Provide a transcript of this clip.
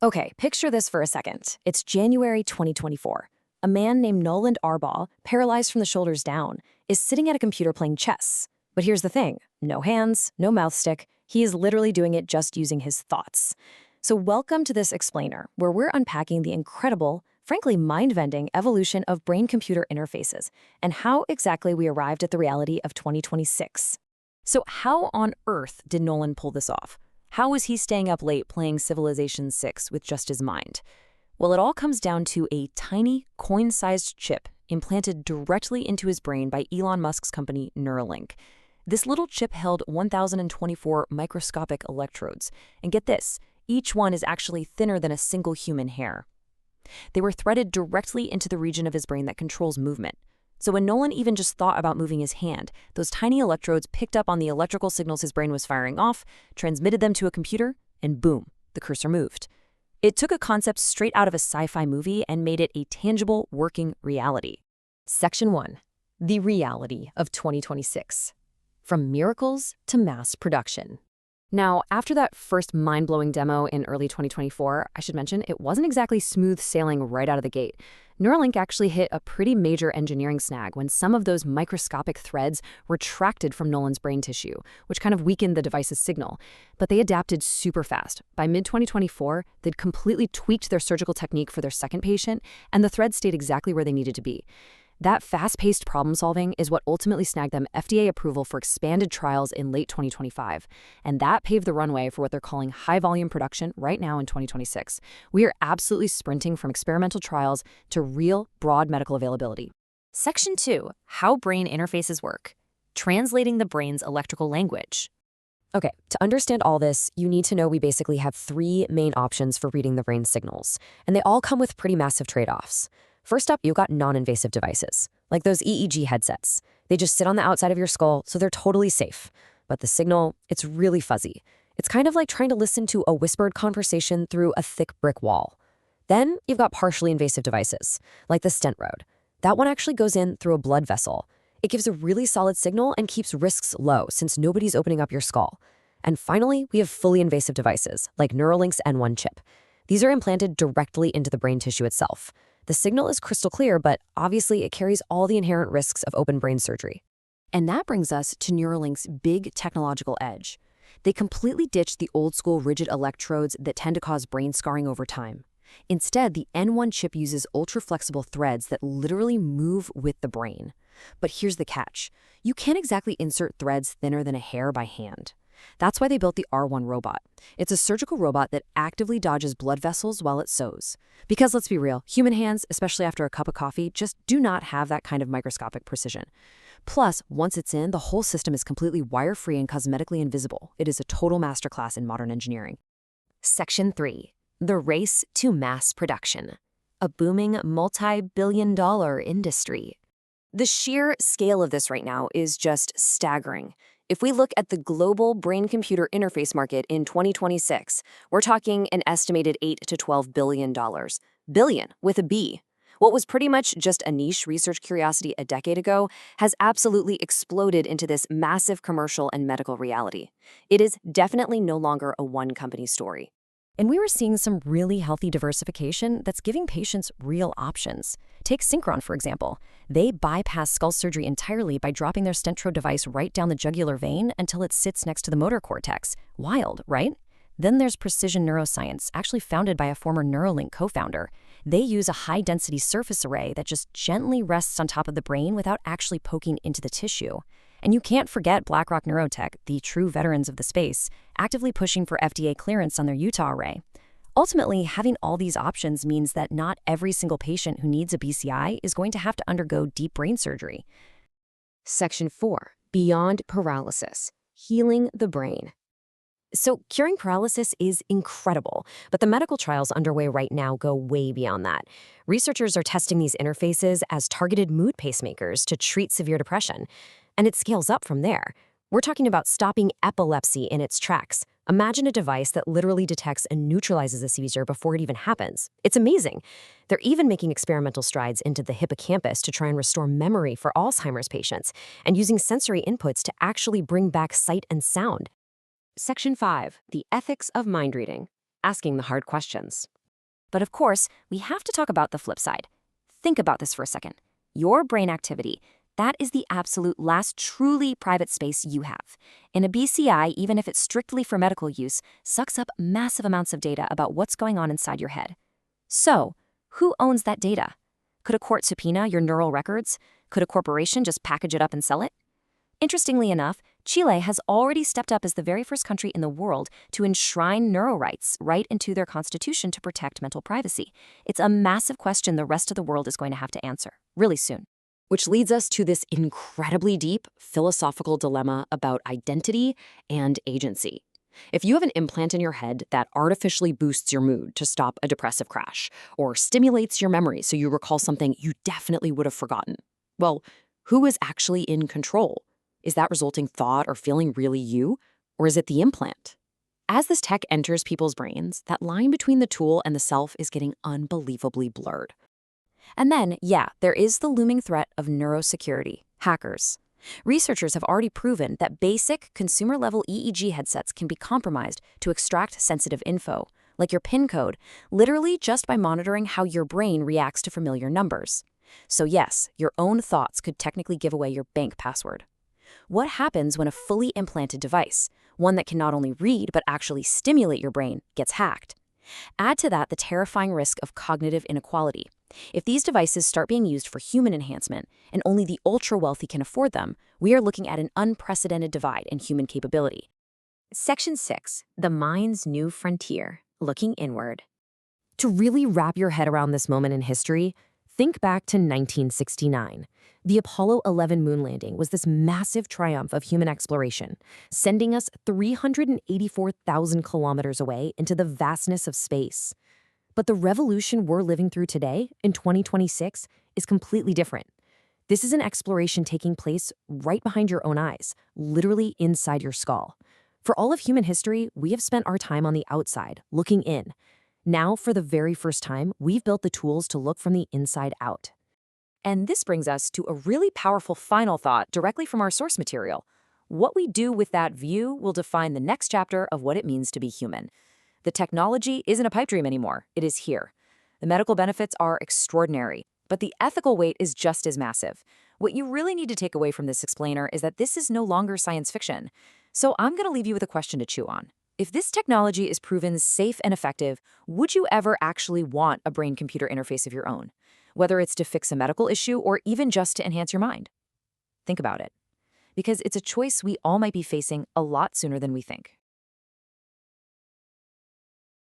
Okay, picture this for a second. It's January 2024. A man named Noland Arbaugh, paralyzed from the shoulders down, is sitting at a computer playing chess. But here's the thing, no hands, no mouth stick. He is literally doing it just using his thoughts. So welcome to this explainer, where we're unpacking the incredible, frankly mind-bending evolution of brain-computer interfaces and how exactly we arrived at the reality of 2026. So how on earth did Nolan pull this off? How was he staying up late playing Civilization 6 with just his mind? Well, it all comes down to a tiny, coin-sized chip implanted directly into his brain by Elon Musk's company Neuralink. This little chip held 1,024 microscopic electrodes. And get this, each one is actually thinner than a single human hair. They were threaded directly into the region of his brain that controls movement. So when Nolan even just thought about moving his hand, those tiny electrodes picked up on the electrical signals his brain was firing off, transmitted them to a computer, and boom, the cursor moved. It took a concept straight out of a sci-fi movie and made it a tangible, working reality. Section 1. The reality of 2026. From miracles to mass production. Now, after that first mind-blowing demo in early 2024, I should mention it wasn't exactly smooth sailing right out of the gate. Neuralink actually hit a pretty major engineering snag when some of those microscopic threads retracted from Nolan's brain tissue, which kind of weakened the device's signal. But they adapted super fast. By mid-2024, they'd completely tweaked their surgical technique for their second patient, and the threads stayed exactly where they needed to be. That fast-paced problem-solving is what ultimately snagged them FDA approval for expanded trials in late 2025. And that paved the runway for what they're calling high-volume production right now in 2026. We are absolutely sprinting from experimental trials to real, broad medical availability. Section 2. How brain interfaces work. Translating the brain's electrical language. Okay, to understand all this, you need to know we basically have three main options for reading the brain's signals. And they all come with pretty massive trade-offs. First up, you've got non-invasive devices, like those EEG headsets. They just sit on the outside of your skull, so they're totally safe. But the signal, it's really fuzzy. It's kind of like trying to listen to a whispered conversation through a thick brick wall. Then you've got partially invasive devices, like the Stentrode. That one actually goes in through a blood vessel. It gives a really solid signal and keeps risks low since nobody's opening up your skull. And finally, we have fully invasive devices, like Neuralink's N1 chip. These are implanted directly into the brain tissue itself. The signal is crystal clear, but obviously it carries all the inherent risks of open brain surgery. And that brings us to Neuralink's big technological edge. They completely ditched the old-school rigid electrodes that tend to cause brain scarring over time. Instead, the N1 chip uses ultra-flexible threads that literally move with the brain. But here's the catch. You can't exactly insert threads thinner than a hair by hand. That's why they built the R1 robot. It's a surgical robot that actively dodges blood vessels while it sews. Because let's be real, human hands, especially after a cup of coffee, just do not have that kind of microscopic precision. Plus, once it's in, the whole system is completely wire-free and cosmetically invisible. It is a total masterclass in modern engineering. Section 3. The race to mass production. A booming multi-billion-dollar industry. The sheer scale of this right now is just staggering. If we look at the global brain-computer interface market in 2026, we're talking an estimated $8 to $12 billion. Billion with a B. What was pretty much just a niche research curiosity a decade ago has absolutely exploded into this massive commercial and medical reality. It is definitely no longer a one-company story. And we were seeing some really healthy diversification that's giving patients real options. Take Synchron, for example. They bypass skull surgery entirely by dropping their Stentrode device right down the jugular vein until it sits next to the motor cortex. Wild, right? Then there's Precision Neuroscience, actually founded by a former Neuralink co-founder. They use a high-density surface array that just gently rests on top of the brain without actually poking into the tissue. And you can't forget BlackRock Neurotech, the true veterans of the space, actively pushing for FDA clearance on their Utah array. Ultimately, having all these options means that not every single patient who needs a BCI is going to have to undergo deep brain surgery. Section 4. Beyond paralysis. Healing the brain. So curing paralysis is incredible, but the medical trials underway right now go way beyond that. Researchers are testing these interfaces as targeted mood pacemakers to treat severe depression. And it scales up from there. We're talking about stopping epilepsy in its tracks. Imagine a device that literally detects and neutralizes a seizure before it even happens. It's amazing. They're even making experimental strides into the hippocampus to try and restore memory for Alzheimer's patients, and using sensory inputs to actually bring back sight and sound. Section 5. The ethics of mind reading. asking the hard questions. But of course, we have to talk about the flip side. Think about this for a second. Your brain activity, that is the absolute last truly private space you have. And a BCI, even if it's strictly for medical use, sucks up massive amounts of data about what's going on inside your head. So, who owns that data? Could a court subpoena your neural records? Could a corporation just package it up and sell it? Interestingly enough, Chile has already stepped up as the very first country in the world to enshrine neural rights right into their constitution to protect mental privacy. It's a massive question the rest of the world is going to have to answer really soon. Which leads us to this incredibly deep philosophical dilemma about identity and agency. If you have an implant in your head that artificially boosts your mood to stop a depressive crash, or stimulates your memory so you recall something you definitely would have forgotten, well, who is actually in control? Is that resulting thought or feeling really you, or is it the implant? As this tech enters people's brains, that line between the tool and the self is getting unbelievably blurred. And then, yeah, there is the looming threat of neurosecurity, hackers. Researchers have already proven that basic consumer-level EEG headsets can be compromised to extract sensitive info, like your PIN code, literally just by monitoring how your brain reacts to familiar numbers. So yes, your own thoughts could technically give away your bank password. What happens when a fully implanted device, one that can not only read but actually stimulate your brain, gets hacked? Add to that the terrifying risk of cognitive inequality. If these devices start being used for human enhancement, and only the ultra-wealthy can afford them, we are looking at an unprecedented divide in human capability. Section 6. The Mind's New Frontier. Looking Inward. To really wrap your head around this moment in history, think back to 1969. The Apollo 11 moon landing was this massive triumph of human exploration, sending us 384,000 kilometers away into the vastness of space. But the revolution we're living through today, in 2026, is completely different. This is an exploration taking place right behind your own eyes, literally inside your skull. For all of human history, we have spent our time on the outside, looking in. Now, for the very first time, we've built the tools to look from the inside out. And this brings us to a really powerful final thought directly from our source material. What we do with that view will define the next chapter of what it means to be human. The technology isn't a pipe dream anymore. It is here. The medical benefits are extraordinary, but the ethical weight is just as massive. What you really need to take away from this explainer is that this is no longer science fiction. So I'm going to leave you with a question to chew on. If this technology is proven safe and effective, would you ever actually want a brain-computer interface of your own? Whether it's to fix a medical issue or even just to enhance your mind? Think about it. Because it's a choice we all might be facing a lot sooner than we think.